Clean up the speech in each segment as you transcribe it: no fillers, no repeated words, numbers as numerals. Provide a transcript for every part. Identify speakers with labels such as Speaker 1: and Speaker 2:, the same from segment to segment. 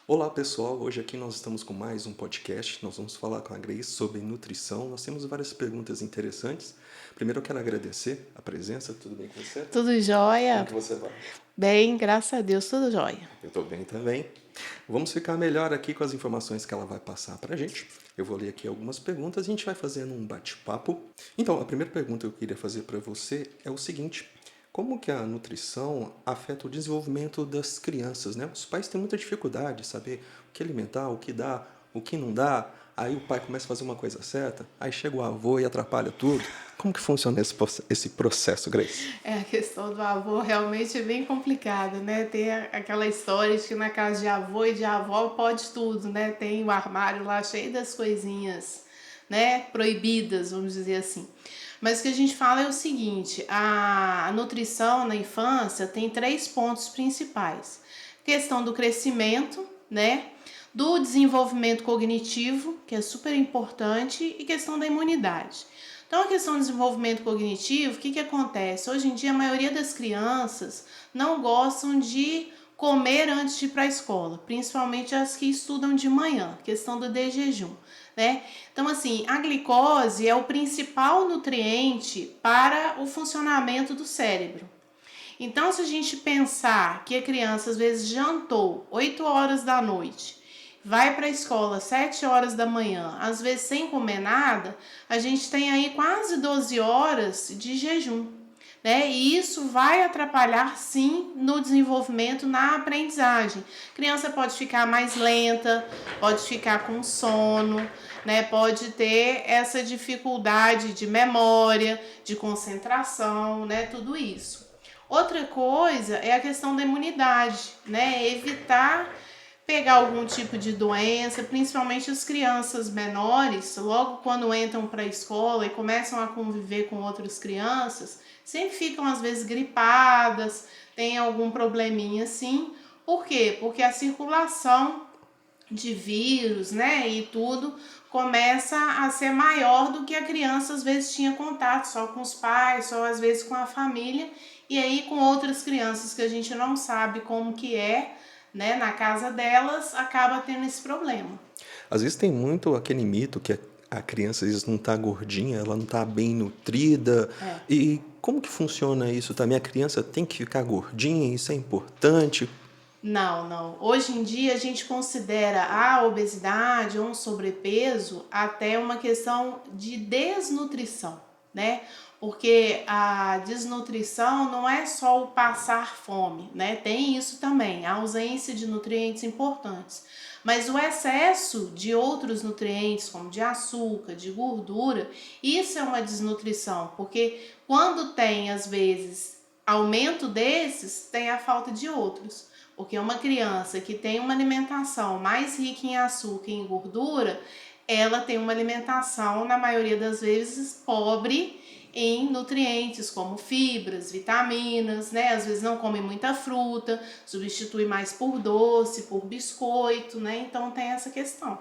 Speaker 1: Olá pessoal, hoje aqui nós estamos com mais um podcast. Nós vamos falar com a Grace sobre nutrição. Nós temos várias perguntas interessantes. Primeiro eu quero agradecer a presença. Tudo bem com você?
Speaker 2: Tudo
Speaker 1: Como
Speaker 2: jóia?
Speaker 1: que você vai?
Speaker 2: Bem, graças a Deus, tudo jóia.
Speaker 1: Eu estou bem também. Vamos ficar melhor aqui com as informações que ela vai passar para a gente. Eu vou ler aqui algumas perguntas e a gente vai fazendo um bate-papo. Então, a primeira pergunta que eu queria fazer para você é o seguinte: como que a nutrição afeta o desenvolvimento das crianças, né? Os pais têm muita dificuldade de saber o que alimentar, o que dá, o que não dá. Aí o pai começa a fazer uma coisa certa, aí chega o avô e atrapalha tudo. Como que funciona esse processo, Grace?
Speaker 2: A questão do avô realmente é bem complicada, né? Tem aquela história de que na casa de avô e de avó pode tudo, né? Tem o armário lá cheio das coisinhas, né? Proibidas, vamos dizer assim. Mas o que a gente fala é o seguinte: a nutrição na infância tem três pontos principais: questão do crescimento, né? Do desenvolvimento cognitivo, que é super importante, e questão da imunidade. Então, a questão do desenvolvimento cognitivo, o que acontece? Hoje em dia, a maioria das crianças não gostam de comer antes de ir para a escola, principalmente as que estudam de manhã, questão do de jejum, né? Então, assim, a glicose é o principal nutriente para o funcionamento do cérebro. Então, se a gente pensar que a criança às vezes jantou 8 horas da noite, vai para a escola 7 horas da manhã, às vezes sem comer nada, a gente tem aí quase 12 horas de jejum, né? E isso vai atrapalhar sim no desenvolvimento, na aprendizagem. A criança pode ficar mais lenta, pode ficar com sono, né? Pode ter essa dificuldade de memória, de concentração, né? Tudo isso. Outra coisa é a questão da imunidade, né? Evitar pegar algum tipo de doença, principalmente as crianças menores, logo quando entram para a escola e começam a conviver com outras crianças, sempre ficam às vezes gripadas, tem algum probleminha assim. Por quê? Porque a circulação de vírus, né, e tudo começa a ser maior do que a criança às vezes tinha contato só com os pais, só às vezes com a família, e aí com outras crianças que a gente não sabe como que é, né, na casa delas, acaba tendo esse problema.
Speaker 1: Às vezes tem muito aquele mito que a criança às vezes não está gordinha, ela não está bem nutrida.
Speaker 2: É.
Speaker 1: E como que funciona isso também? A criança tem que ficar gordinha, isso é importante?
Speaker 2: Não, não. Hoje em dia a gente considera a obesidade ou um sobrepeso até uma questão de desnutrição, né? Porque a desnutrição não é só o passar fome, né? Tem isso também, a ausência de nutrientes importantes. Mas o excesso de outros nutrientes, como de açúcar, de gordura, isso é uma desnutrição, porque quando tem, às vezes, aumento desses, tem a falta de outros. Porque uma criança que tem uma alimentação mais rica em açúcar e em gordura, ela tem uma alimentação, na maioria das vezes, pobre em nutrientes como fibras, vitaminas, né? Às vezes não come muita fruta, substitui mais por doce, por biscoito, né? Então tem essa questão.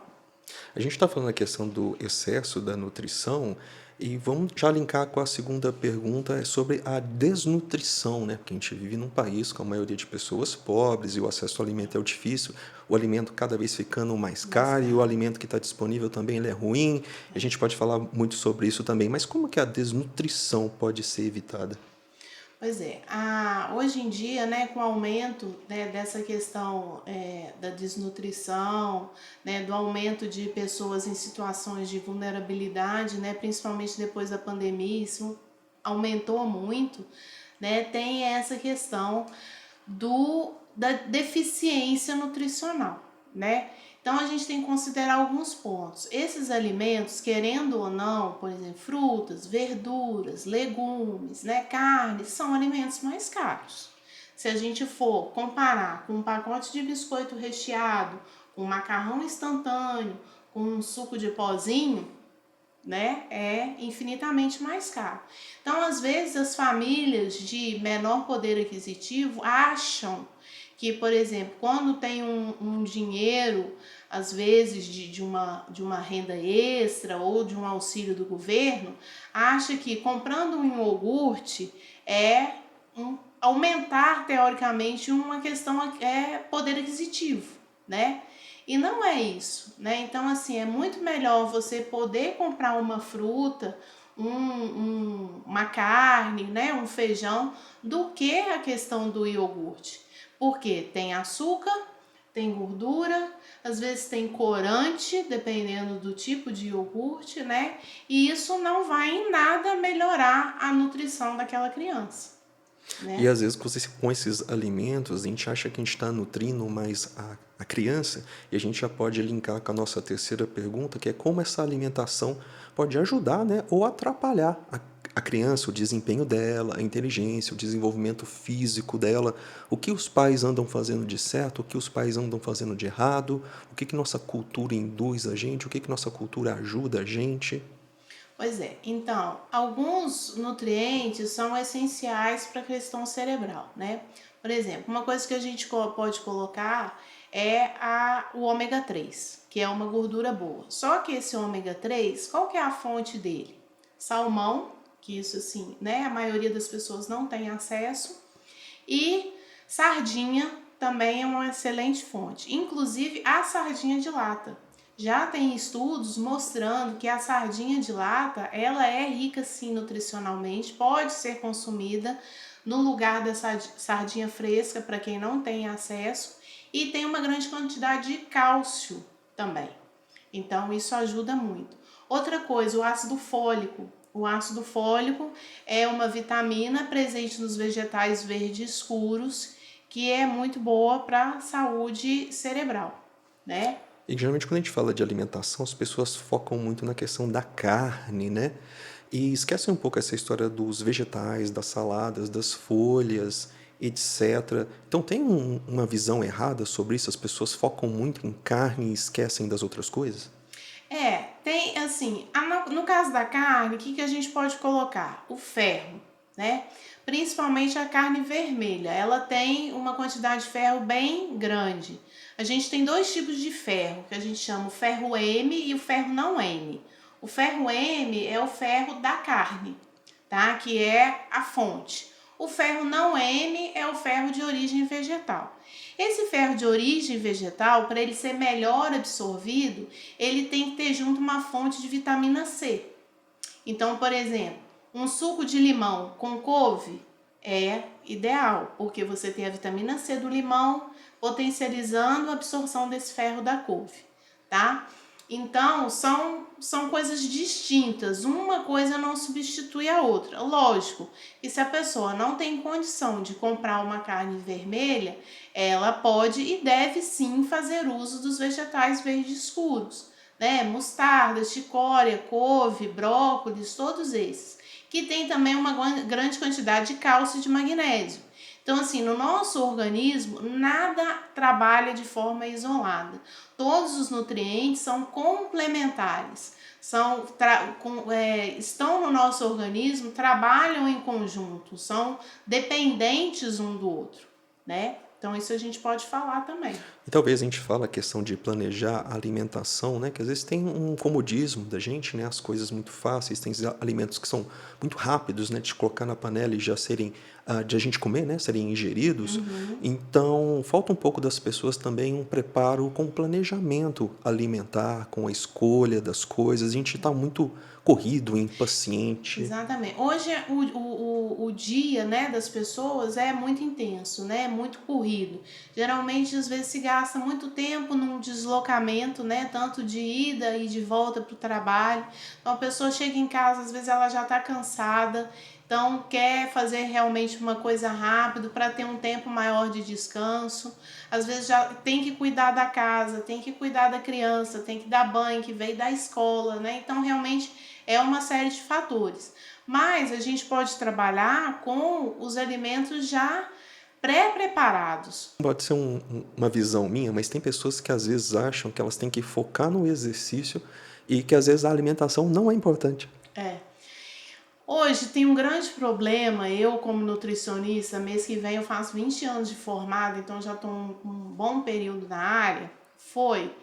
Speaker 1: A gente está falando a questão do excesso da nutrição e vamos já linkar com a segunda pergunta, é sobre a desnutrição, né? Porque a gente vive num país com a maioria de pessoas pobres e o acesso ao alimento é difícil, o alimento cada vez ficando mais
Speaker 2: Mais
Speaker 1: caro e o
Speaker 2: caro.
Speaker 1: alimento que está disponível também ele é ruim. A gente pode falar muito sobre isso também, mas como que a desnutrição pode ser evitada?
Speaker 2: Pois é, hoje em dia, né, com o aumento, né, dessa questão da desnutrição, né, do aumento de pessoas em situações de vulnerabilidade, né, principalmente depois da pandemia, isso aumentou muito, né, tem essa questão da deficiência nutricional, né? Então a gente tem que considerar alguns pontos. Esses alimentos, querendo ou não, por exemplo, frutas, verduras, legumes, né, carnes, são alimentos mais caros. Se a gente for comparar com um pacote de biscoito recheado, com macarrão instantâneo, com um suco de pozinho, né, é infinitamente mais caro. Então, às vezes, as famílias de menor poder aquisitivo acham que, por exemplo, quando tem um dinheiro, às vezes de uma renda extra ou de um auxílio do governo, acha que comprando um iogurte é aumentar teoricamente uma questão poder aquisitivo, né? E não é isso, né? Então, assim, é muito melhor você poder comprar uma fruta, uma carne, né? Um feijão, do que a questão do iogurte. Porque tem açúcar, tem gordura, às vezes tem corante, dependendo do tipo de iogurte, né? E isso não vai em nada melhorar a nutrição daquela criança,
Speaker 1: E
Speaker 2: né?
Speaker 1: às vezes com esses alimentos, a gente acha que a gente está nutrindo mais a criança, e a gente já pode linkar com a nossa terceira pergunta, que é como essa alimentação pode ajudar, né, ou atrapalhar a criança, o desempenho dela, a inteligência, o desenvolvimento físico dela, o que os pais andam fazendo de certo, o que os pais andam fazendo de errado, o que nossa cultura induz a gente, o que nossa cultura ajuda a gente.
Speaker 2: Pois é, então, alguns nutrientes são essenciais para a questão cerebral, né? Por exemplo, uma coisa que a gente pode colocar é o ômega 3, que é uma gordura boa. Só que esse ômega 3, qual que é a fonte dele? Salmão, que isso assim, né? A maioria das pessoas não tem acesso. E sardinha também é uma excelente fonte, inclusive a sardinha de lata. Já tem estudos mostrando que a sardinha de lata, ela é rica sim nutricionalmente, pode ser consumida no lugar da sardinha fresca para quem não tem acesso, e tem uma grande quantidade de cálcio também. Então isso ajuda muito. Outra coisa, o ácido fólico. O ácido fólico é uma vitamina presente nos vegetais verdes escuros, que é muito boa para a saúde cerebral, né?
Speaker 1: E geralmente quando a gente fala de alimentação, as pessoas focam muito na questão da carne, né? E esquecem um pouco essa história dos vegetais, das saladas, das folhas, etc. Então tem uma visão errada sobre isso? As pessoas focam muito em carne e esquecem das outras coisas?
Speaker 2: Tem assim, no caso da carne, o que a gente pode colocar? O ferro, né? Principalmente a carne vermelha, ela tem uma quantidade de ferro bem grande. A gente tem dois tipos de ferro, que a gente chama o ferro M e o ferro não M. O ferro M é o ferro da carne, tá? Que é a fonte. O ferro não M é o ferro de origem vegetal. Esse ferro de origem vegetal, para ele ser melhor absorvido, ele tem que ter junto uma fonte de vitamina C. Então, por exemplo, um suco de limão com couve é ideal, porque você tem a vitamina C do limão potencializando a absorção desse ferro da couve, tá? Então, são coisas distintas. Uma coisa não substitui a outra. Lógico que se a pessoa não tem condição de comprar uma carne vermelha, ela pode e deve sim fazer uso dos vegetais verdes escuros, né? Mostarda, chicória, couve, brócolis, todos esses. Que tem também uma grande quantidade de cálcio e de magnésio. Então, assim, no nosso organismo, nada trabalha de forma isolada. Todos os nutrientes são complementares, estão no nosso organismo, trabalham em conjunto, são dependentes um do outro, né? Então, isso a gente pode falar também.
Speaker 1: E talvez a gente fale a questão de planejar a alimentação, né? Que às vezes tem um comodismo da gente, né? As coisas muito fáceis, tem alimentos que são muito rápidos, né? De colocar na panela e já serem, de a gente comer, né? Serem ingeridos. Então, falta um pouco das pessoas também um preparo com planejamento alimentar, com a escolha das coisas. A gente está muito corrido, impaciente.
Speaker 2: Exatamente. Hoje o dia, né, das pessoas é muito intenso, né? Muito corrido. Geralmente, às vezes, se gasta muito tempo num deslocamento, né? Tanto de ida e de volta para o trabalho. Então a pessoa chega em casa, às vezes ela já está cansada, então quer fazer realmente uma coisa rápida para ter um tempo maior de descanso. Às vezes já tem que cuidar da casa, tem que cuidar da criança, tem que dar banho, que veio da escola, né? Então realmente é uma série de fatores. Mas a gente pode trabalhar com os alimentos já pré-preparados.
Speaker 1: Pode ser uma visão minha, mas tem pessoas que às vezes acham que elas têm que focar no exercício e que às vezes a alimentação não é importante.
Speaker 2: É. Hoje tem um grande problema, eu como nutricionista, mês que vem eu faço 20 anos de formada, então já estou um bom período na área, foi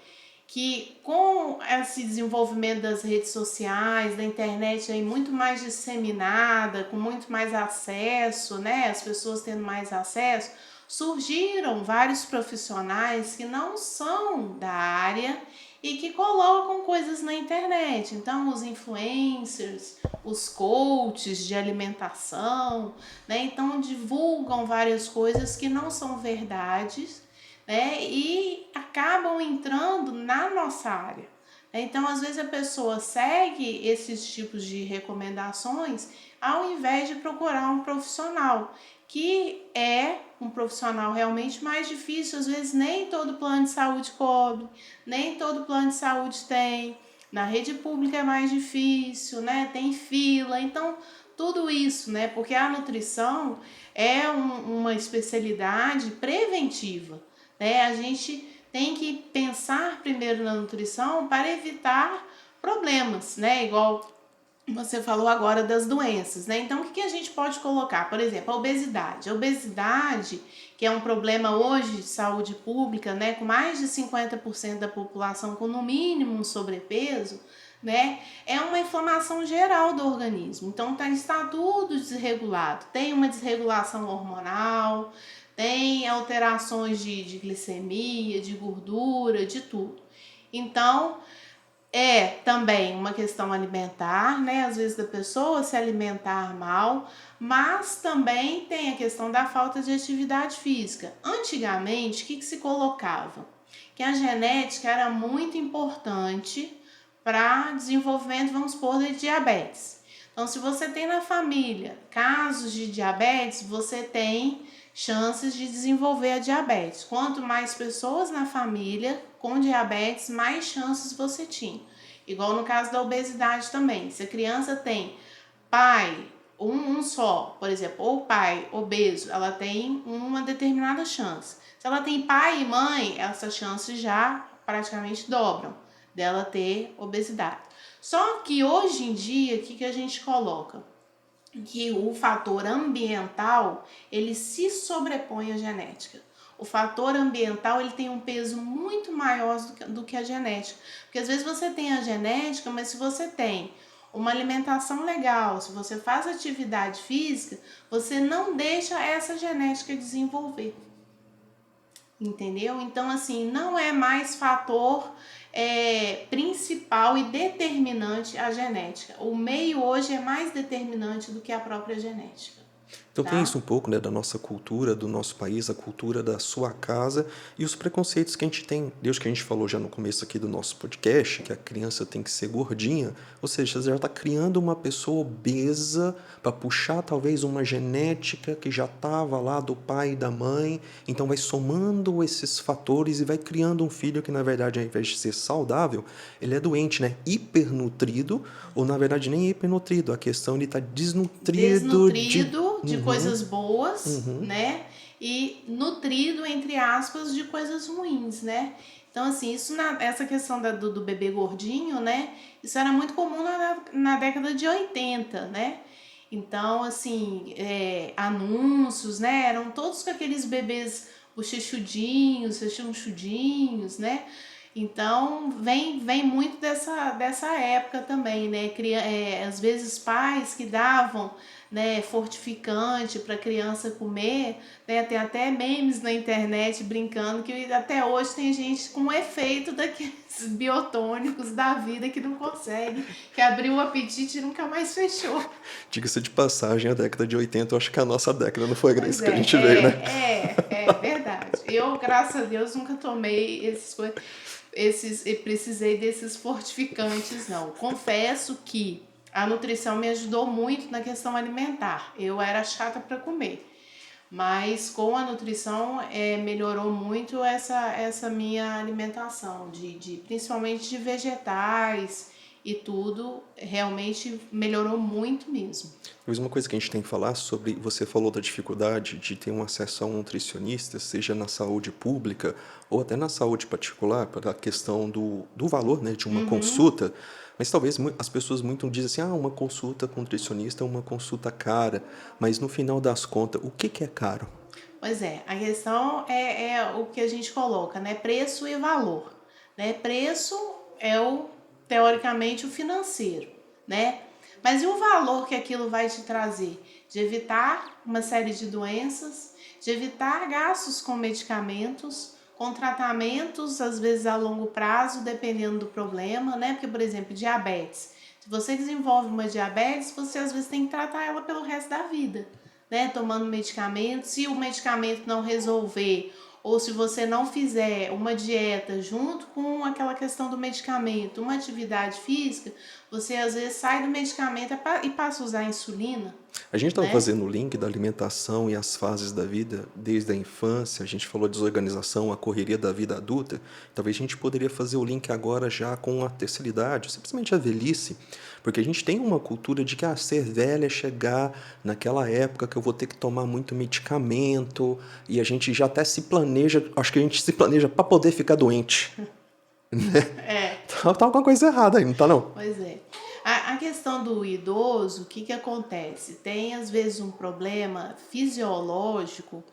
Speaker 2: que com esse desenvolvimento das redes sociais, da internet aí muito mais disseminada, com muito mais acesso, né, as pessoas tendo mais acesso, surgiram vários profissionais que não são da área e que colocam coisas na internet. Então, os influencers, os coaches de alimentação, né? Então, divulgam várias coisas que não são verdades, né? E acabam entrando na nossa área. Então, às vezes a pessoa segue esses tipos de recomendações ao invés de procurar um profissional, que é um profissional realmente mais difícil. Às vezes nem todo plano de saúde cobre, nem todo plano de saúde tem. Na rede pública é mais difícil, né? Tem fila. Então, tudo isso, né? Porque a nutrição é uma especialidade preventiva, né? A gente tem que pensar primeiro na nutrição para evitar problemas, né? Igual você falou agora das doenças, né? Então, o que a gente pode colocar? Por exemplo, a obesidade. A obesidade, que é um problema hoje de saúde pública, né? Com mais de 50% da população com no mínimo um sobrepeso, né? É uma inflamação geral do organismo. Então, está tudo desregulado. Tem uma desregulação hormonal, tem alterações de glicemia, de gordura, de tudo. Então, é também uma questão alimentar, né? Às vezes da pessoa se alimentar mal, mas também tem a questão da falta de atividade física. Antigamente, o que se colocava? Que a genética era muito importante para desenvolvimento, vamos supor, de diabetes. Então, se você tem na família casos de diabetes, você tem chances de desenvolver a diabetes. Quanto mais pessoas na família com diabetes, mais chances você tinha. Igual no caso da obesidade também. Se a criança tem pai, um só, por exemplo, ou pai obeso, ela tem uma determinada chance. Se ela tem pai e mãe, essas chances já praticamente dobram dela ter obesidade. Só que hoje em dia, o que a gente coloca? Que o fator ambiental, ele se sobrepõe à genética. O fator ambiental, ele tem um peso muito maior do que a genética. Porque às vezes você tem a genética, mas se você tem uma alimentação legal, se você faz atividade física, você não deixa essa genética desenvolver. Entendeu? Então, assim, não é mais fator principal e determinante a genética. O meio hoje é mais determinante do que a própria genética.
Speaker 1: Então tem
Speaker 2: Tá?
Speaker 1: isso um pouco, né, da nossa cultura, do nosso país, a cultura da sua casa e os preconceitos que a gente tem. Desde que a gente falou já no começo aqui do nosso podcast, que a criança tem que ser gordinha, ou seja, você já está criando uma pessoa obesa para puxar talvez uma genética que já estava lá do pai e da mãe, então vai somando esses fatores e vai criando um filho que na verdade ao invés de ser saudável, ele é doente, né, hipernutrido, ou na verdade nem hipernutrido, a questão ele está desnutrido
Speaker 2: de coisas boas, né? E nutrido, entre aspas, de coisas ruins, né? Então, assim, essa questão do bebê gordinho, né? Isso era muito comum na década de 80, né? Então, assim, anúncios, né? Eram todos com aqueles bebês bochechudinhos, rechonchudinhos, né? Então, vem muito dessa época também, né? Às vezes pais que davam, né, fortificante para a criança comer, né? Tem até memes na internet brincando que até hoje tem gente com efeito daqueles biotônicos da vida que não consegue, que abriu o apetite e nunca mais fechou.
Speaker 1: Diga-se de passagem, a década de 80, eu acho que a nossa década não foi
Speaker 2: Pois
Speaker 1: isso que a gente veio, né?
Speaker 2: é verdade. Eu, graças a Deus, nunca tomei e precisei desses fortificantes, não. Confesso que a nutrição me ajudou muito na questão alimentar. Eu era chata para comer, mas com a nutrição melhorou muito essa minha alimentação, principalmente de vegetais e tudo, realmente melhorou muito mesmo.
Speaker 1: Mas uma coisa que a gente tem que falar sobre, você falou da dificuldade de ter um acesso a um nutricionista, seja na saúde pública ou até na saúde particular, para a questão do valor, né, de uma consulta. Mas talvez as pessoas muito dizem assim, uma consulta com nutricionista é uma consulta cara, mas no final das contas, o que é caro?
Speaker 2: Pois é, a questão é o que a gente coloca, né? Preço e valor, né? Preço é teoricamente o financeiro, né? Mas e o valor que aquilo vai te trazer? De evitar uma série de doenças, de evitar gastos com medicamentos, com tratamentos, às vezes a longo prazo, dependendo do problema, né? Porque, por exemplo, diabetes. Se você desenvolve uma diabetes, você às vezes tem que tratar ela pelo resto da vida, né? Tomando medicamento. Se o medicamento não resolver, ou se você não fizer uma dieta junto com aquela questão do medicamento, uma atividade física, você às vezes sai do medicamento e passa a usar insulina,
Speaker 1: A gente estava
Speaker 2: né?
Speaker 1: fazendo o link da alimentação e as fases da vida desde a infância, a gente falou de desorganização, a correria da vida adulta. Talvez a gente poderia fazer o link agora já com a terceira idade, simplesmente a velhice, porque a gente tem uma cultura de que ser velha é chegar naquela época que eu vou ter que tomar muito medicamento e a gente já até se planeja, acho que a gente se planeja para poder ficar doente.
Speaker 2: É.
Speaker 1: Tá alguma coisa errada aí, não tá não?
Speaker 2: Pois é. A questão do idoso, o que que acontece? Tem às vezes um problema fisiológico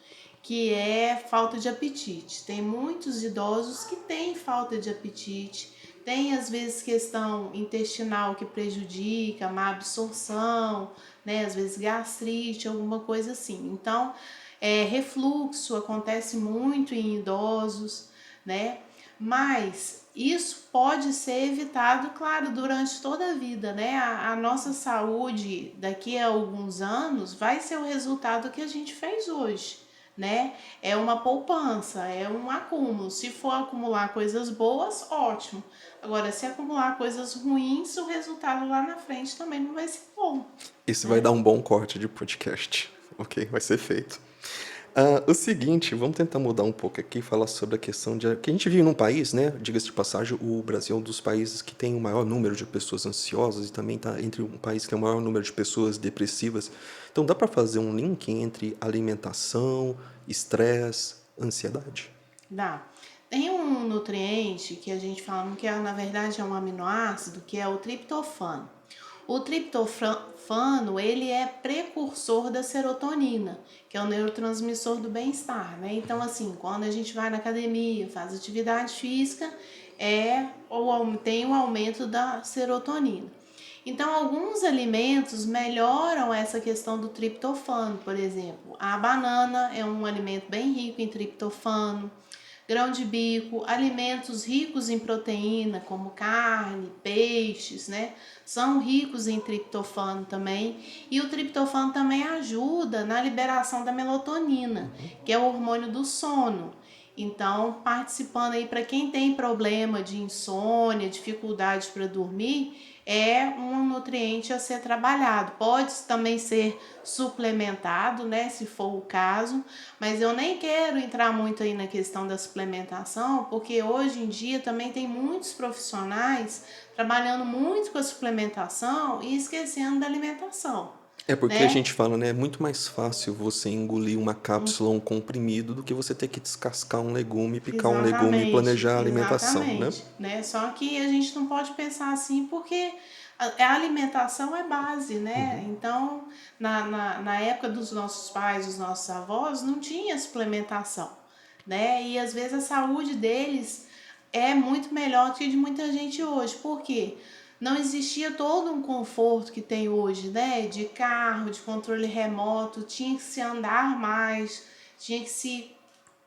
Speaker 2: que é falta de apetite. Tem muitos idosos que têm falta de apetite, tem às vezes questão intestinal que prejudica, má absorção, né? Às vezes gastrite, alguma coisa assim. Então, refluxo acontece muito em idosos, né? Mas isso pode ser evitado, claro, durante toda a vida, né? A nossa saúde daqui a alguns anos vai ser o resultado que a gente fez hoje, né? É uma poupança, é um acúmulo. Se for acumular coisas boas, ótimo. Agora, se acumular coisas ruins, o resultado lá na frente também não vai ser bom,
Speaker 1: Isso vai
Speaker 2: né?
Speaker 1: dar um bom corte de podcast, ok? Vai ser feito. O seguinte, vamos tentar mudar um pouco aqui e falar sobre a questão de que a gente vive num país, né? Diga-se de passagem, o Brasil é um dos países que tem o maior número de pessoas ansiosas e também está entre um país que tem o maior número de pessoas depressivas. Então dá para fazer um link entre alimentação, estresse, ansiedade?
Speaker 2: Dá. Tem um nutriente que a gente fala que na verdade é um aminoácido, que é o triptofano. O triptofano, ele é precursor da serotonina, que é o neurotransmissor do bem-estar, né? Então, assim, quando a gente vai na academia, faz atividade física, tem o aumento da serotonina. Então, alguns alimentos melhoram essa questão do triptofano, por exemplo. A banana é um alimento bem rico em triptofano, grão de bico, alimentos ricos em proteína, como carne, peixes, né? São ricos em triptofano também. E o triptofano também ajuda na liberação da melatonina, que é o hormônio do sono. Então, participando aí para quem tem problema de insônia, dificuldade para dormir, é um nutriente a ser trabalhado. Pode também ser suplementado, né, se for o caso, mas eu nem quero entrar muito aí na questão da suplementação, porque hoje em dia também tem muitos profissionais trabalhando muito com a suplementação e esquecendo da alimentação,
Speaker 1: É porque a
Speaker 2: né?
Speaker 1: gente fala, né? É muito mais fácil você engolir uma cápsula ou um comprimido do que você ter que descascar um legume, picar um legume e
Speaker 2: Exatamente,
Speaker 1: planejar a alimentação, né?
Speaker 2: exatamente, né? Só que a gente não pode pensar assim porque a alimentação é base, né? Então, na época dos nossos pais, dos nossos avós, não tinha suplementação, né? E às vezes a saúde deles é muito melhor do que de muita gente hoje. Por quê? Não existia todo um conforto que tem hoje, né? De carro, de controle remoto, tinha que se andar mais, tinha que se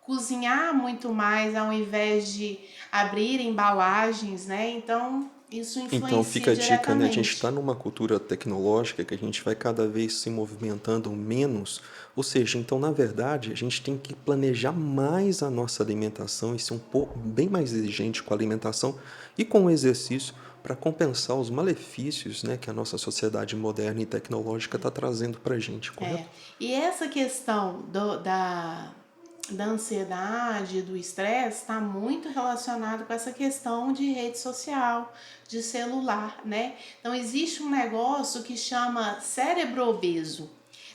Speaker 2: cozinhar muito mais ao invés de abrir embalagens, né? Então, isso
Speaker 1: Então
Speaker 2: influencia
Speaker 1: fica a dica, né? A gente está
Speaker 2: diretamente.
Speaker 1: numa cultura tecnológica que a gente vai cada vez se movimentando menos. Ou seja, então na verdade a gente tem que planejar mais a nossa alimentação e ser um pouco bem mais exigente com a alimentação e com o exercício para compensar os malefícios, né, que a nossa sociedade moderna e tecnológica está trazendo para a gente,
Speaker 2: É.
Speaker 1: correto?
Speaker 2: E essa questão da ansiedade, do estresse, está muito relacionado com essa questão de rede social, de celular, né? Então, existe um negócio que chama cérebro obeso.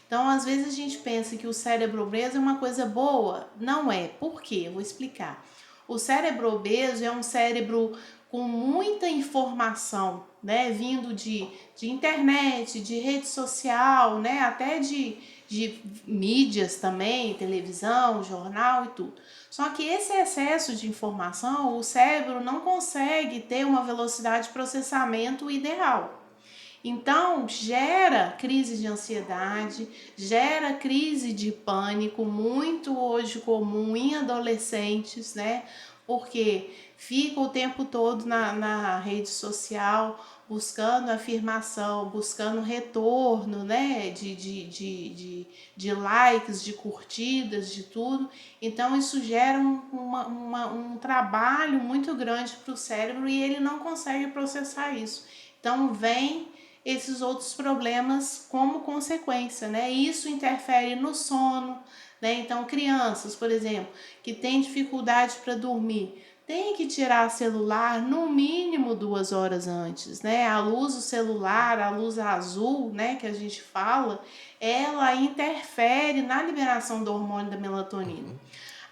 Speaker 2: Então, às vezes a gente pensa que o cérebro obeso é uma coisa boa. Não é. Por quê? Eu vou explicar. O cérebro obeso é um cérebro com muita informação, né? Vindo de internet, de rede social, né? Até de mídias também, televisão, jornal e tudo. Só que esse excesso de informação, o cérebro não consegue ter uma velocidade de processamento ideal. Então, gera crise de ansiedade, gera crise de pânico, muito hoje comum em adolescentes, né? Porque fica o tempo todo na rede social buscando afirmação, buscando retorno, né? De likes, de curtidas, de tudo. Então, isso gera um trabalho muito grande para o cérebro e ele não consegue processar isso. Então, vem esses outros problemas como consequência, né? Isso interfere no sono, né? Então, crianças, por exemplo, que têm dificuldade para dormir, tem que tirar celular no mínimo 2 horas antes, né? A luz do celular, a luz azul, né, que a gente fala, ela interfere na liberação do hormônio da melatonina.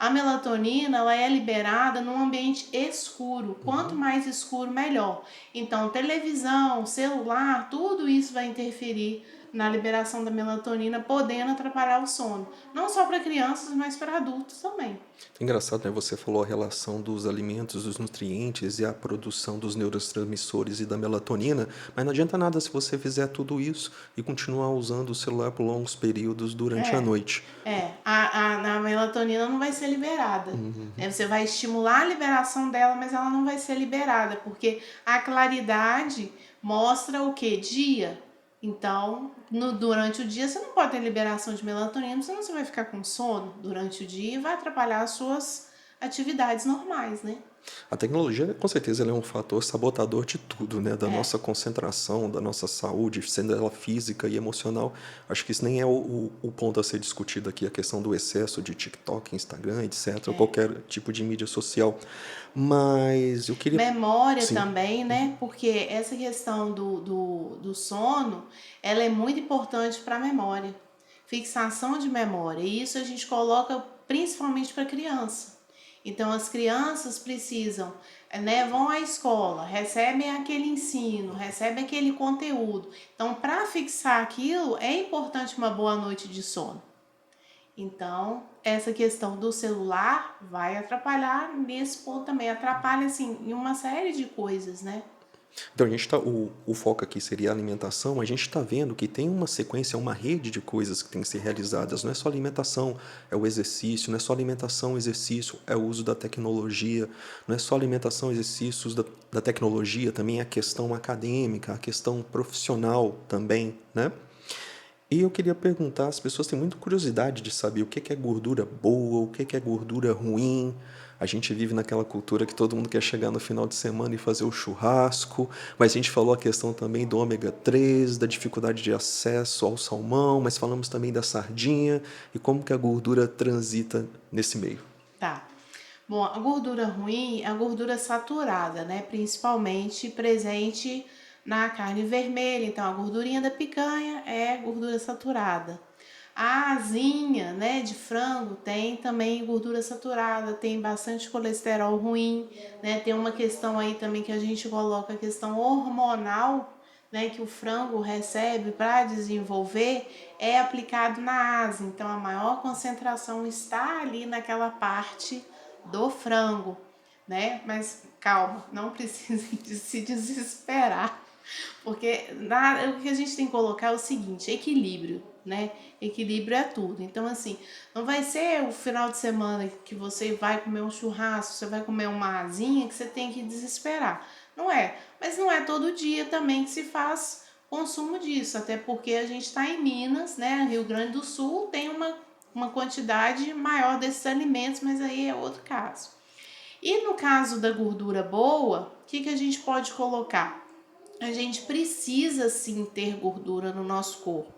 Speaker 2: A melatonina, ela é liberada num ambiente escuro. Quanto mais escuro, melhor. Então, televisão, celular, tudo isso vai interferir na liberação da melatonina, podendo atrapalhar o sono. Não só para crianças, mas para adultos também.
Speaker 1: Engraçado, né? Você falou a relação dos alimentos, dos nutrientes e a produção dos neurotransmissores e da melatonina, mas não adianta nada se você fizer tudo isso e continuar usando o celular por longos períodos durante a
Speaker 2: É,
Speaker 1: noite.
Speaker 2: a melatonina não vai ser liberada. Né? Você vai estimular a liberação dela, mas ela não vai ser liberada, porque a claridade mostra o que? Dia. Então, durante o dia você não pode ter liberação de melatonina, senão você vai ficar com sono durante o dia e vai atrapalhar as suas atividades normais, né?
Speaker 1: A tecnologia, com certeza, ela é um fator sabotador de tudo, né? Da
Speaker 2: É,
Speaker 1: nossa concentração, da nossa saúde, sendo ela física e emocional. Acho que isso nem é o ponto a ser discutido aqui, a questão do excesso de TikTok, Instagram, etc., ou
Speaker 2: é.
Speaker 1: qualquer tipo de mídia social. Mas eu queria.
Speaker 2: Memória
Speaker 1: Sim.
Speaker 2: também, né? Porque essa questão do sono, ela é muito importante para a memória. Fixação de memória. E isso a gente coloca principalmente para criança. Então, as crianças precisam, né? Vão à escola, recebem aquele ensino, recebem aquele conteúdo. Então, para fixar aquilo, é importante uma boa noite de sono. Então, essa questão do celular vai atrapalhar nesse ponto também. Atrapalha, assim, em uma série de coisas, né?
Speaker 1: Então, a gente tá, o foco aqui seria a alimentação. A gente está vendo que tem uma sequência, uma rede de coisas que tem que ser realizadas. Não é só alimentação, é o exercício. Não é só alimentação, exercício, é o uso da tecnologia. Não é só alimentação, exercícios da tecnologia, também é a questão acadêmica, a questão profissional também, né? E eu queria perguntar, as pessoas têm muita curiosidade de saber o que é gordura boa, o que é gordura ruim. A gente vive naquela cultura que todo mundo quer chegar no final de semana e fazer o churrasco, mas a gente falou a questão também do ômega 3, da dificuldade de acesso ao salmão, mas falamos também da sardinha e como que a gordura transita nesse meio.
Speaker 2: Tá. Bom, a gordura ruim é a gordura saturada, né? Principalmente presente na carne vermelha. Então, a gordurinha da picanha é gordura saturada. A asinha, né, de frango tem também gordura saturada, tem bastante colesterol ruim, né? Tem uma questão aí também que a gente coloca a questão hormonal, né, que o frango recebe para desenvolver, é aplicado na asa. Então, a maior concentração está ali naquela parte do frango, né? Mas calma, não precisa de se desesperar, porque o que a gente tem que colocar é o seguinte: equilíbrio, né? Equilíbrio é tudo. Então, assim, não vai ser o final de semana que você vai comer um churrasco, você vai comer uma asinha que você tem que desesperar. Não é. Mas não é todo dia também que se faz consumo disso, até porque a gente está em Minas, né? Rio Grande do Sul tem uma quantidade maior desses alimentos, mas aí é outro caso. E no caso da gordura boa, o que a gente pode colocar? A gente precisa sim ter gordura no nosso corpo.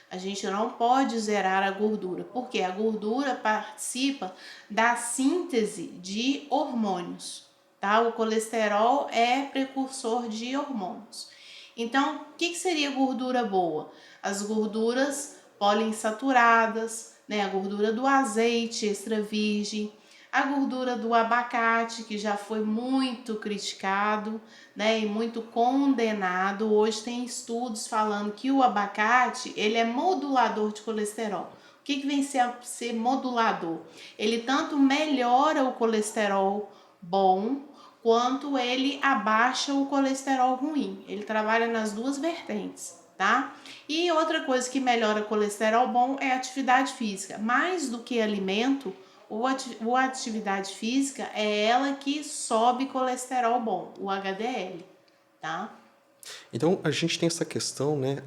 Speaker 2: A gente não pode zerar a gordura, porque a gordura participa da síntese de hormônios, tá? O colesterol é precursor de hormônios. Então, o que seria gordura boa? As gorduras poliinsaturadas, né? A gordura do azeite extra virgem, a gordura do abacate, que já foi muito criticado, né, e muito condenado. Hoje tem estudos falando que o abacate, ele é modulador de colesterol. O que vem ser modulador? Ele tanto melhora o colesterol bom, quanto ele abaixa o colesterol ruim. Ele trabalha nas duas vertentes, tá? E outra coisa que melhora o colesterol bom é a atividade física. Mais do que alimento, a atividade física é ela que sobe colesterol bom, o HDL, tá?
Speaker 1: Então a gente tem essa questão, né?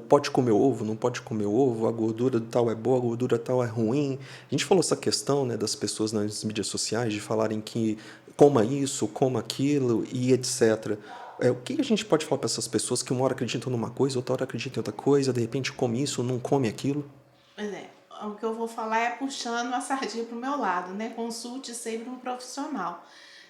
Speaker 1: Pode comer ovo, não pode comer ovo, a gordura tal é boa, a gordura tal é ruim. A gente falou essa questão, né, das pessoas nas mídias sociais de falarem que coma isso, coma aquilo e etc. O que a gente pode falar para essas pessoas que uma hora acreditam numa coisa, outra hora acreditam em outra coisa, de repente come isso, não come aquilo?
Speaker 2: Pois é, o que eu vou falar é puxando a sardinha pro meu lado, né? Consulte sempre um profissional,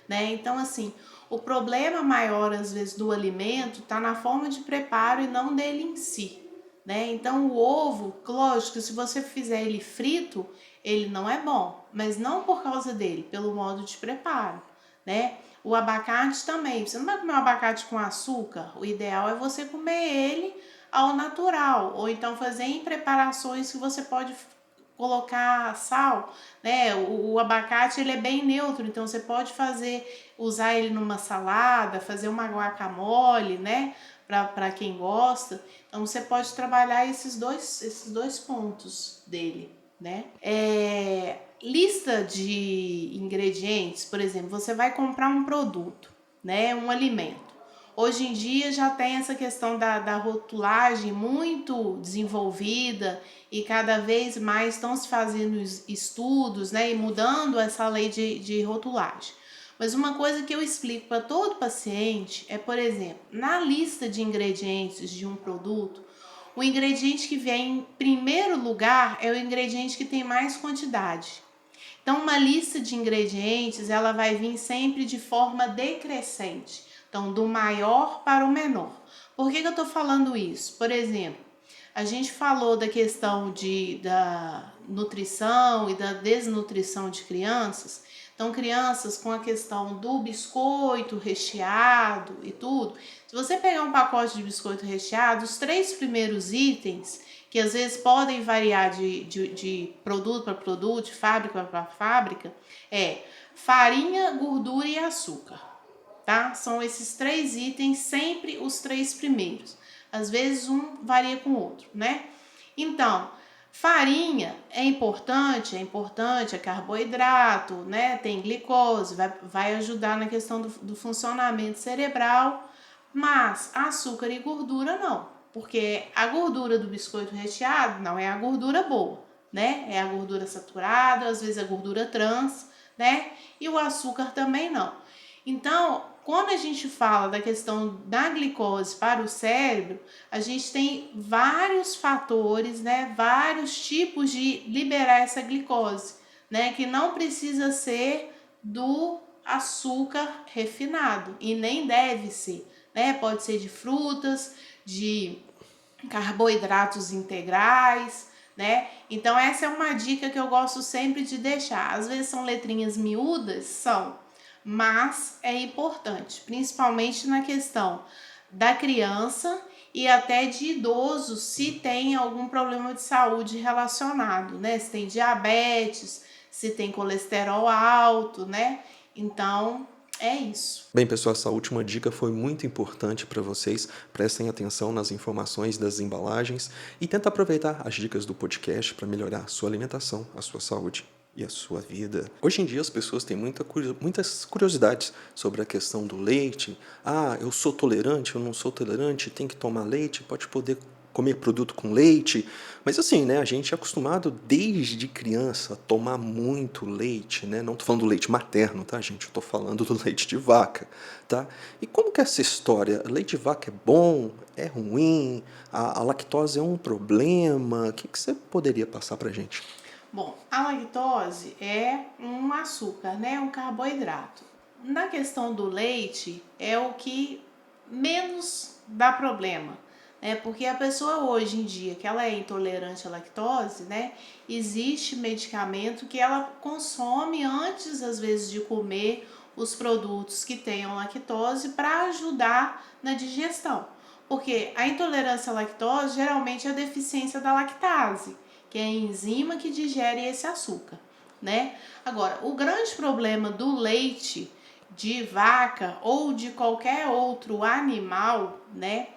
Speaker 2: né? Então, assim, o problema maior, às vezes, do alimento está na forma de preparo e não dele em si, né? Então, o ovo, lógico, se você fizer ele frito, ele não é bom, mas não por causa dele, pelo modo de preparo, né? O abacate também, você não vai comer um abacate com açúcar, o ideal é você comer ele ao natural, ou então fazer em preparações que você pode colocar sal, né? O abacate ele é bem neutro, então você pode usar ele numa salada, fazer uma guacamole, né? Para quem gosta. Então você pode trabalhar esses dois pontos dele, né? Lista de ingredientes, por exemplo, você vai comprar um produto, né? Um alimento. Hoje em dia já tem essa questão da rotulagem muito desenvolvida e cada vez mais estão se fazendo estudos, né, e mudando essa lei de rotulagem. Mas uma coisa que eu explico para todo paciente é, por exemplo, na lista de ingredientes de um produto, o ingrediente que vem em primeiro lugar é o ingrediente que tem mais quantidade. Então, uma lista de ingredientes, ela vai vir sempre de forma decrescente. Então, do maior para o menor. Por que eu estou falando isso? Por exemplo, a gente falou da questão da nutrição e da desnutrição de crianças. Então, crianças com a questão do biscoito recheado e tudo. Se você pegar um pacote de biscoito recheado, os 3 primeiros itens, que às vezes podem variar de produto para produto, de fábrica para fábrica, é farinha, gordura e açúcar, tá? São esses 3 itens, sempre os 3 primeiros. Às vezes um varia com o outro, né? Então, farinha é importante, é carboidrato, né? Tem glicose, vai ajudar na questão do funcionamento cerebral, mas açúcar e gordura não, porque a gordura do biscoito recheado não é a gordura boa, né? É a gordura saturada, às vezes a gordura trans, né? E o açúcar também não. Então, quando a gente fala da questão da glicose para o cérebro, a gente tem vários fatores, né? Vários tipos de liberar essa glicose, né? Que não precisa ser do açúcar refinado e nem deve ser, né? Pode ser de frutas, de carboidratos integrais, né? Então essa é uma dica que eu gosto sempre de deixar. Às vezes são letrinhas miúdas, mas é importante, principalmente na questão da criança e até de idosos, se tem algum problema de saúde relacionado, né? Se tem diabetes, se tem colesterol alto, né? Então, é isso.
Speaker 1: Bem, pessoal, essa última dica foi muito importante para vocês. Prestem atenção nas informações das embalagens e tentem aproveitar as dicas do podcast para melhorar a sua alimentação, a sua saúde e a sua vida. Hoje em dia as pessoas têm muitas curiosidades sobre a questão do leite. Eu sou tolerante, eu não sou tolerante, tem que tomar leite, pode poder comer produto com leite. Mas assim, né, a gente é acostumado desde criança a tomar muito leite, né? Não tô falando do leite materno, tá, gente? Eu tô falando do leite de vaca, tá? E como que é essa história? Leite de vaca é bom? É ruim? A lactose é um problema? O que você poderia passar pra gente?
Speaker 2: Bom, a lactose é um açúcar, né? Um carboidrato. Na questão do leite, é o que menos dá problema, né? Porque a pessoa hoje em dia, que ela é intolerante à lactose, né? Existe medicamento que ela consome antes, às vezes, de comer os produtos que tenham lactose para ajudar na digestão. Porque a intolerância à lactose geralmente é a deficiência da lactase, que é a enzima que digere esse açúcar, né? Agora, o grande problema do leite de vaca ou de qualquer outro animal, né?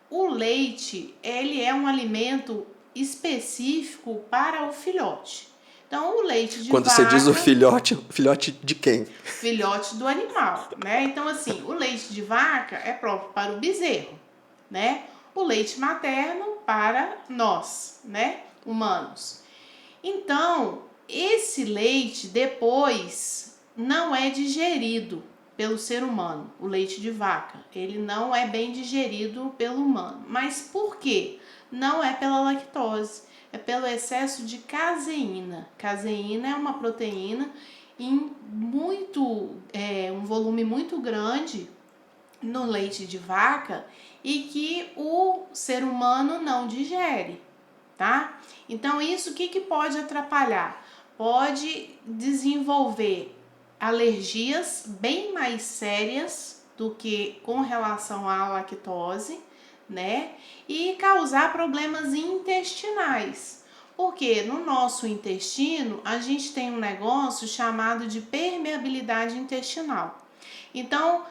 Speaker 2: O leite, ele é um alimento específico para o filhote. Então, o leite de
Speaker 1: Quando você diz o
Speaker 2: vaca,
Speaker 1: filhote de quem?
Speaker 2: filhote do animal, né? Então, assim, o leite de vaca é próprio para o bezerro, né? O leite materno para nós, né, humanos. Então, esse leite depois não é digerido pelo ser humano, o leite de vaca. Ele não é bem digerido pelo humano. Mas por quê? Não é pela lactose, é pelo excesso de caseína. Caseína é uma proteína em um volume muito grande no leite de vaca e que o ser humano não digere, tá? Então, isso o que pode atrapalhar? Pode desenvolver alergias bem mais sérias do que com relação à lactose, né? E causar problemas intestinais. Porque no nosso intestino, a gente tem um negócio chamado de permeabilidade intestinal. Então,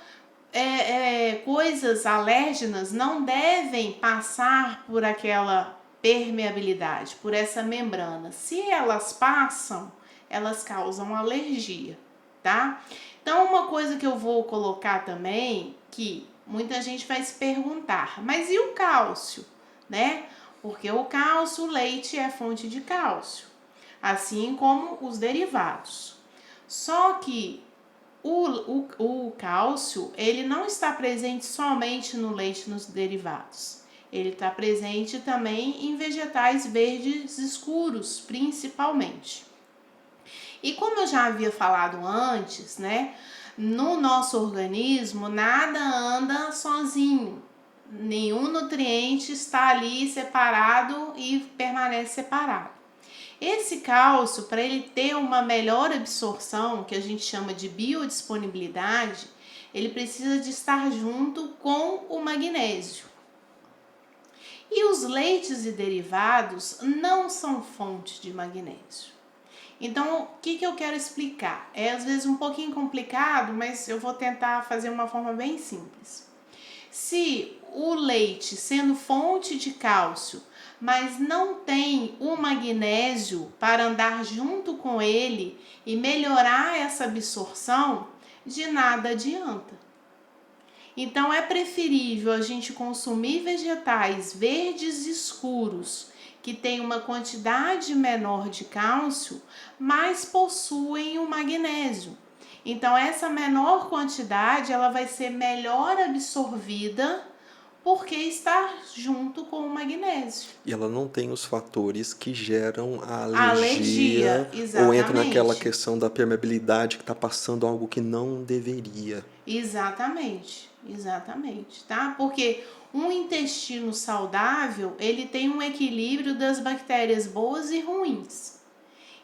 Speaker 2: coisas alérgenas não devem passar por aquela permeabilidade, por essa membrana. Se elas passam, elas causam alergia, tá? Então, uma coisa que eu vou colocar também, que muita gente vai se perguntar, mas e o cálcio, né? Porque o cálcio, o leite é fonte de cálcio, assim como os derivados. Só que o cálcio, ele não está presente somente no leite e nos derivados. Ele está presente também em vegetais verdes escuros, principalmente. E como eu já havia falado antes, né, no nosso organismo nada anda sozinho. Nenhum nutriente está ali separado e permanece separado. Esse cálcio, para ele ter uma melhor absorção, que a gente chama de biodisponibilidade, ele precisa de estar junto com o magnésio. E os leites e derivados não são fonte de magnésio. Então, o que eu quero explicar? É às vezes um pouquinho complicado, mas eu vou tentar fazer uma forma bem simples. Se o leite, sendo fonte de cálcio, mas não tem o magnésio para andar junto com ele e melhorar essa absorção, de nada adianta. Então é preferível a gente consumir vegetais verdes escuros que têm uma quantidade menor de cálcio, mas possuem o magnésio. Então essa menor quantidade ela vai ser melhor absorvida porque está junto com o magnésio.
Speaker 1: E ela não tem os fatores que geram a
Speaker 2: Alergia,
Speaker 1: alergia ou entra naquela
Speaker 2: exatamente.
Speaker 1: questão da permeabilidade que está passando algo que não deveria.
Speaker 2: Exatamente, tá? Porque um intestino saudável, ele tem um equilíbrio das bactérias boas e ruins.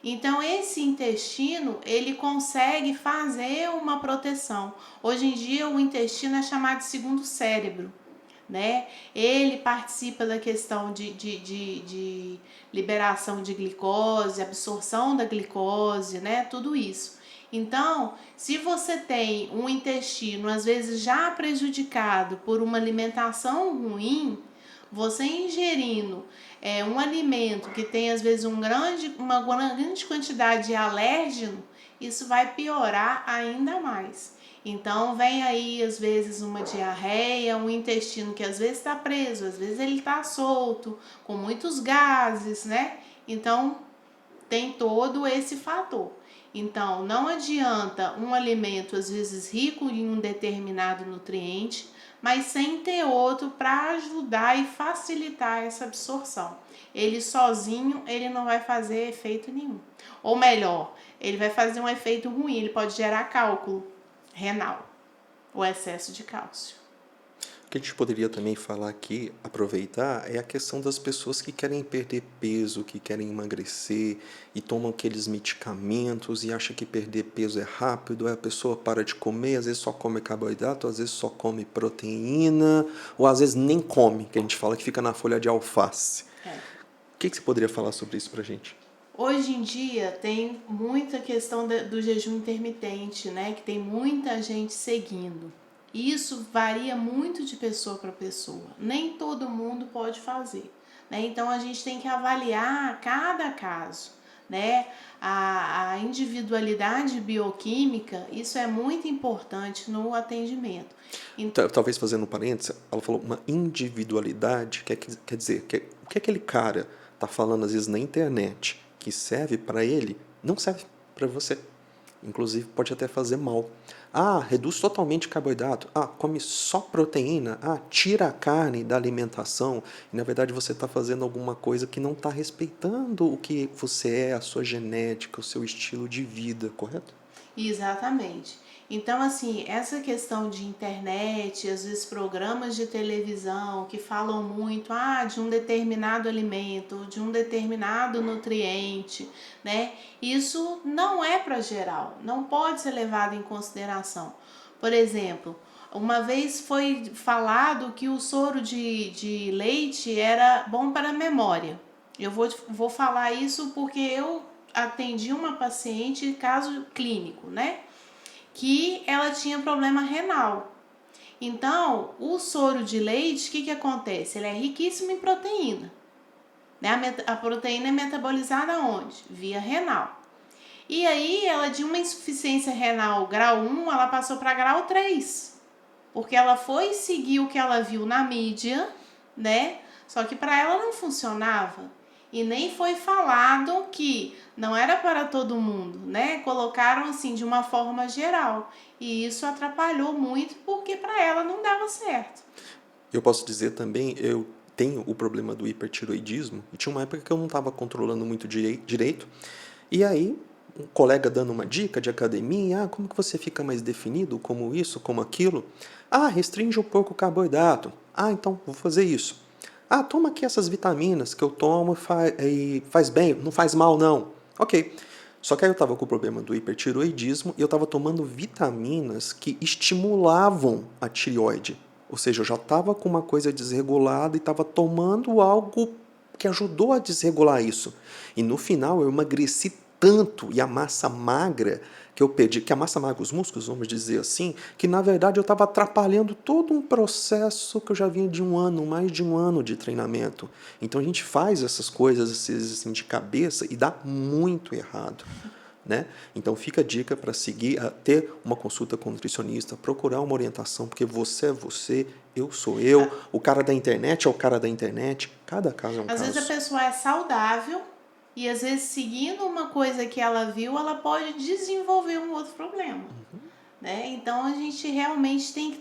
Speaker 2: Então, esse intestino, ele consegue fazer uma proteção. Hoje em dia, o intestino é chamado de segundo cérebro, né? Ele participa da questão de liberação de glicose, absorção da glicose, né? Tudo isso. Então, se você tem um intestino, às vezes já prejudicado por uma alimentação ruim, você ingerindo um alimento que tem às vezes uma grande quantidade de alérgeno, isso vai piorar ainda mais. Então vem aí às vezes uma diarreia, um intestino que às vezes está preso, às vezes ele está solto, com muitos gases, né? Então tem todo esse fator. Então não adianta um alimento às vezes rico em um determinado nutriente, mas sem ter outro para ajudar e facilitar essa absorção. Ele sozinho, ele não vai fazer efeito nenhum. Ou melhor, ele vai fazer um efeito ruim, ele pode gerar cálculo renal, o excesso de cálcio.
Speaker 1: O que a gente poderia também falar aqui, aproveitar, é a questão das pessoas que querem perder peso, que querem emagrecer e tomam aqueles medicamentos e acham que perder peso é rápido, aí a pessoa para de comer, às vezes só come carboidrato, às vezes só come proteína, ou às vezes nem come, que a gente fala que fica na folha de alface.
Speaker 2: É.
Speaker 1: O que você poderia falar sobre isso pra gente?
Speaker 2: Hoje em dia tem muita questão do jejum intermitente, né? Que tem muita gente seguindo. Isso varia muito de pessoa para pessoa. Nem todo mundo pode fazer, né? Então a gente tem que avaliar cada caso, né? A individualidade bioquímica, isso é muito importante no atendimento.
Speaker 1: Talvez fazendo um parênteses, ela falou uma individualidade, quer dizer, o que aquele cara está falando às vezes na internet que serve para ele, não serve para você. Inclusive pode até fazer mal. Ah, reduz totalmente o carboidrato. Ah, come só proteína. Ah, tira a carne da alimentação. E na verdade você está fazendo alguma coisa que não está respeitando o que você é, a sua genética, o seu estilo de vida, correto?
Speaker 2: Exatamente. Então, assim, essa questão de internet, às vezes programas de televisão que falam muito de um determinado alimento, de um determinado nutriente, né? Isso não é para geral, não pode ser levado em consideração. Por exemplo, uma vez foi falado que o soro de leite era bom para a memória. Eu vou falar isso porque eu atendi uma paciente, caso clínico, né? Que ela tinha problema renal. Então, o soro de leite, o que acontece? Ele é riquíssimo em proteína. Né? A proteína é metabolizada onde? Via renal. E aí, ela de uma insuficiência renal grau 1, ela passou para grau 3. Porque ela foi seguir o que ela viu na mídia, né? Só que para ela não funcionava. E nem foi falado que não era para todo mundo, né? Colocaram assim de uma forma geral. E isso atrapalhou muito porque para ela não dava certo.
Speaker 1: Eu posso dizer também, eu tenho o problema do hipertiroidismo, e tinha uma época que eu não estava controlando muito direito, e aí um colega dando uma dica de academia, como que você fica mais definido, como isso, como aquilo? Restringe um pouco o carboidrato. Então vou fazer isso. Toma aqui essas vitaminas que eu tomo e faz bem, não faz mal não. Ok. Só que aí eu estava com o problema do hipertiroidismo e eu estava tomando vitaminas que estimulavam a tireoide. Ou seja, eu já estava com uma coisa desregulada e estava tomando algo que ajudou a desregular isso. E no final eu emagreci tanto e a massa magra que eu perdi, que a massa magra, os músculos, vamos dizer assim, que na verdade eu estava atrapalhando todo um processo que eu já vinha de mais de um ano de treinamento. Então a gente faz essas coisas assim, de cabeça e dá muito errado. Né? Então fica a dica para seguir, ter uma consulta com um nutricionista, procurar uma orientação, porque você é você, eu sou eu, o cara da internet é o cara da internet, cada caso é um caso.
Speaker 2: Às vezes a pessoa é saudável e às vezes seguindo uma coisa que ela viu, ela pode desenvolver um outro problema. Né? Então a gente realmente tem que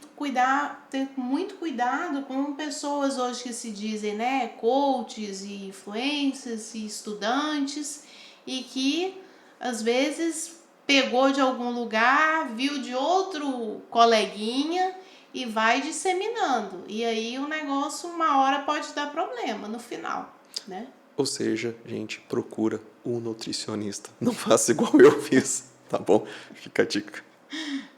Speaker 2: ter muito cuidado com pessoas hoje que se dizem, né, coaches e influencers e estudantes, e que às vezes pegou de algum lugar, viu de outro coleguinha e vai disseminando. E aí o negócio uma hora pode dar problema no final, né?
Speaker 1: Ou seja, gente, procura um nutricionista. Não faça igual eu fiz, tá bom? Fica a dica.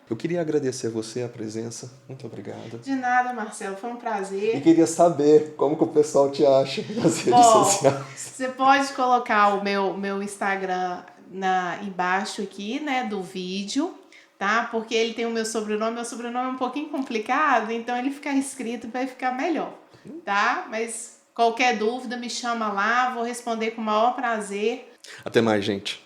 Speaker 1: Eu queria agradecer a você a presença. Muito obrigado.
Speaker 2: De nada, Marcelo. Foi um prazer.
Speaker 1: E queria saber como que o pessoal te acha nas redes sociais.
Speaker 2: Você pode colocar o meu Instagram embaixo aqui, né, do vídeo, tá? Porque ele tem o meu sobrenome é um pouquinho complicado, então ele fica escrito vai ficar melhor, tá? Mas qualquer dúvida me chama lá, vou responder com o maior prazer.
Speaker 1: Até mais, gente.